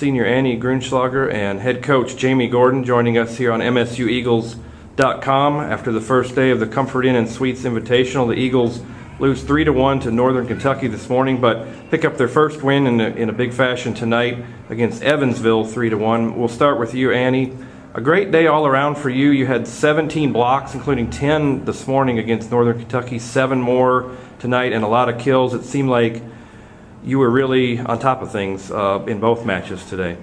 senior Annie Gruenschlaeger, and head coach Jaime Gordon joining us here on MSUEagles.com. After the first day of the Comfort Inn and Suites Invitational, the Eagles lose 3-1 to Northern Kentucky this morning, but pick up their first win in a big fashion tonight against Evansville, 3-1. We'll start with you, Annie. A great day all around for you. You had 17 blocks, including 10 this morning against Northern Kentucky, 7 more tonight, and a lot of kills. It seemed like you were really on top of things in both matches today.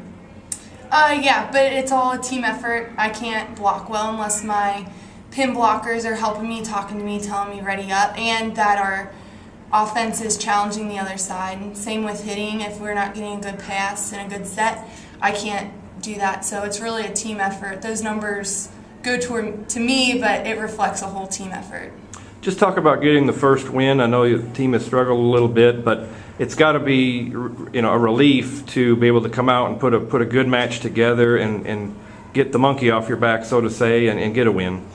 Yeah, but it's all a team effort. I can't block well unless my pin blockers are helping me, talking to me, telling me ready up, and that our offense is challenging the other side. And same with hitting. If we're not getting a good pass and a good set, I can't do that. So it's really a team effort. Those numbers go to me, but it reflects a whole team effort. Just talk about getting the first win. I know the team has struggled a little bit, but it's got to be, a relief to be able to come out and put a good match together and get the monkey off your back, so to say, and get a win.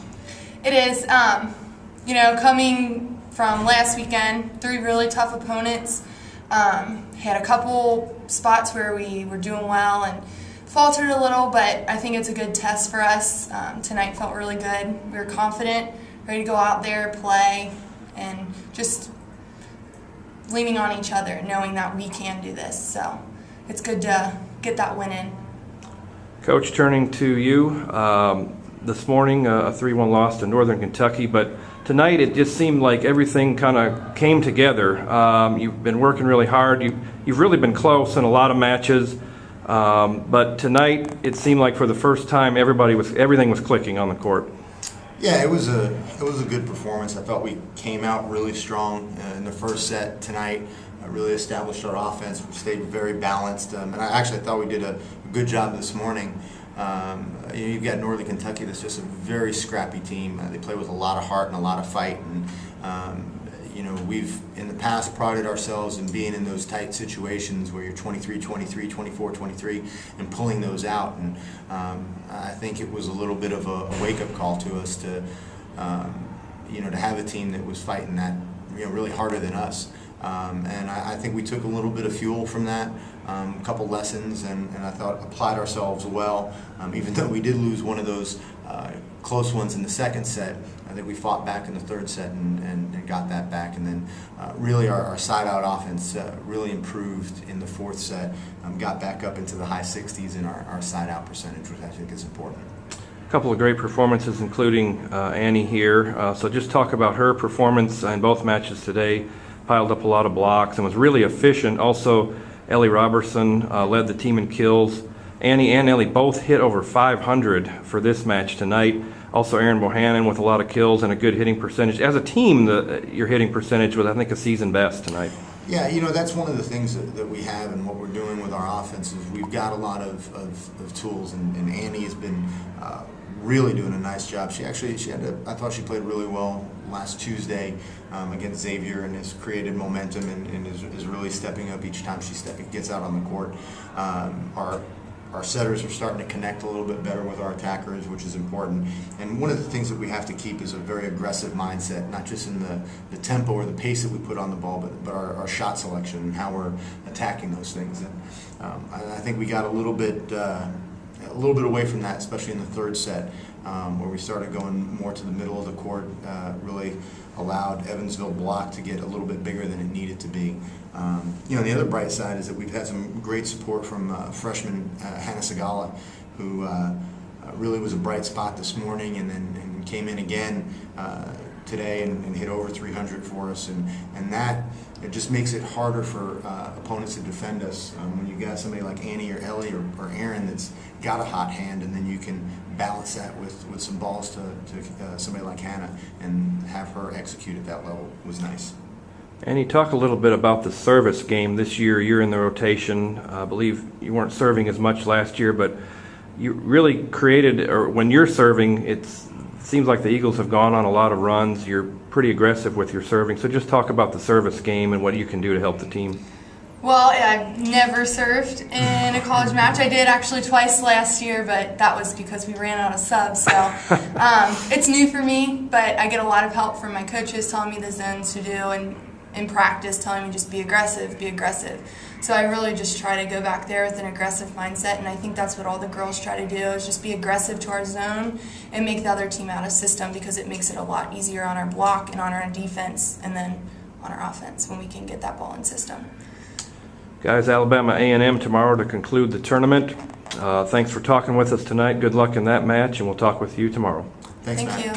It is. Coming from last weekend, 3 really tough opponents. Had a couple spots where we were doing well and faltered a little, but I think it's a good test for us. Tonight felt really good. We were confident, ready to go out there, play, and just leaning on each other, knowing that we can do this. So it's good to get that win in. Coach, turning to you, this morning a 3-1 loss to Northern Kentucky, but tonight it just seemed like everything kind of came together. You've been working really hard. You've really been close in a lot of matches, but tonight it seemed like for the first time everything was clicking on the court. Yeah, it was a good performance. I felt we came out really strong in the first set tonight. Really established our offense. We stayed very balanced, and I actually thought we did a good job this morning. You've got Northern Kentucky that's just a very scrappy team. They play with a lot of heart and a lot of fight, and we've in the past prided ourselves in being in those tight situations where you're 23-23, 24-23, and pulling those out. And I think it was a little bit of a wake-up call to us to have a team that was fighting that really harder than us. And I think we took a little bit of fuel from that, a couple lessons, and I thought applied ourselves well. Even though we did lose one of those close ones in the second set, I think we fought back in the third set and got that back. And then really our side-out offense really improved in the fourth set, got back up into the high 60s in our side-out percentage, which I think is important. A couple of great performances, including Annie here. So just talk about her performance in both matches today. Piled up a lot of blocks and was really efficient. Also, Ellie Robertson led the team in kills. Annie and Ellie both hit over 500 for this match tonight. Also, Erin Bohannon with a lot of kills and a good hitting percentage. As a team, your hitting percentage was, I think, a season best tonight. Yeah, that's one of the things that we have and what we're doing with our offense is we've got a lot of tools, and Annie has been really doing a nice job. I thought she played really well last Tuesday against Xavier and has created momentum and is really stepping up each time she gets out on the court. Our setters are starting to connect a little bit better with our attackers, which is important. And one of the things that we have to keep is a very aggressive mindset, not just in the tempo or the pace that we put on the ball, but our shot selection and how we're attacking those things. And I think we got a little bit away from that, especially in the third set, where we started going more to the middle of the court, really allowed Evansville block to get a little bit bigger than it needed to be. The other bright side is that we've had some great support from freshman Hannah Segala, who really was a bright spot this morning and came in again today and hit over 300 for us, and that it just makes it harder for opponents to defend us when you got somebody like Annie or Ellie or Erin that's got a hot hand, and then you can balance that with some balls to somebody like Hannah and have her execute at that level was nice. Annie, talk a little bit about the service game this year. You're in the rotation. I believe you weren't serving as much last year, but you really created, or when you're serving, it seems like the Eagles have gone on a lot of runs. You're pretty aggressive with your serving. So just talk about the service game and what you can do to help the team. Well, I've never served in a college match. I did actually twice last year, but that was because we ran out of subs. So it's new for me, but I get a lot of help from my coaches telling me the zones to do, and in practice telling me just be aggressive, be aggressive. So I really just try to go back there with an aggressive mindset, and I think that's what all the girls try to do, is just be aggressive to our zone and make the other team out of system, because it makes it a lot easier on our block and on our defense, and then on our offense when we can get that ball in system. Guys, Alabama A&M tomorrow to conclude the tournament. Thanks for talking with us tonight. Good luck in that match, and we'll talk with you tomorrow. Thanks, Thank Matt. you.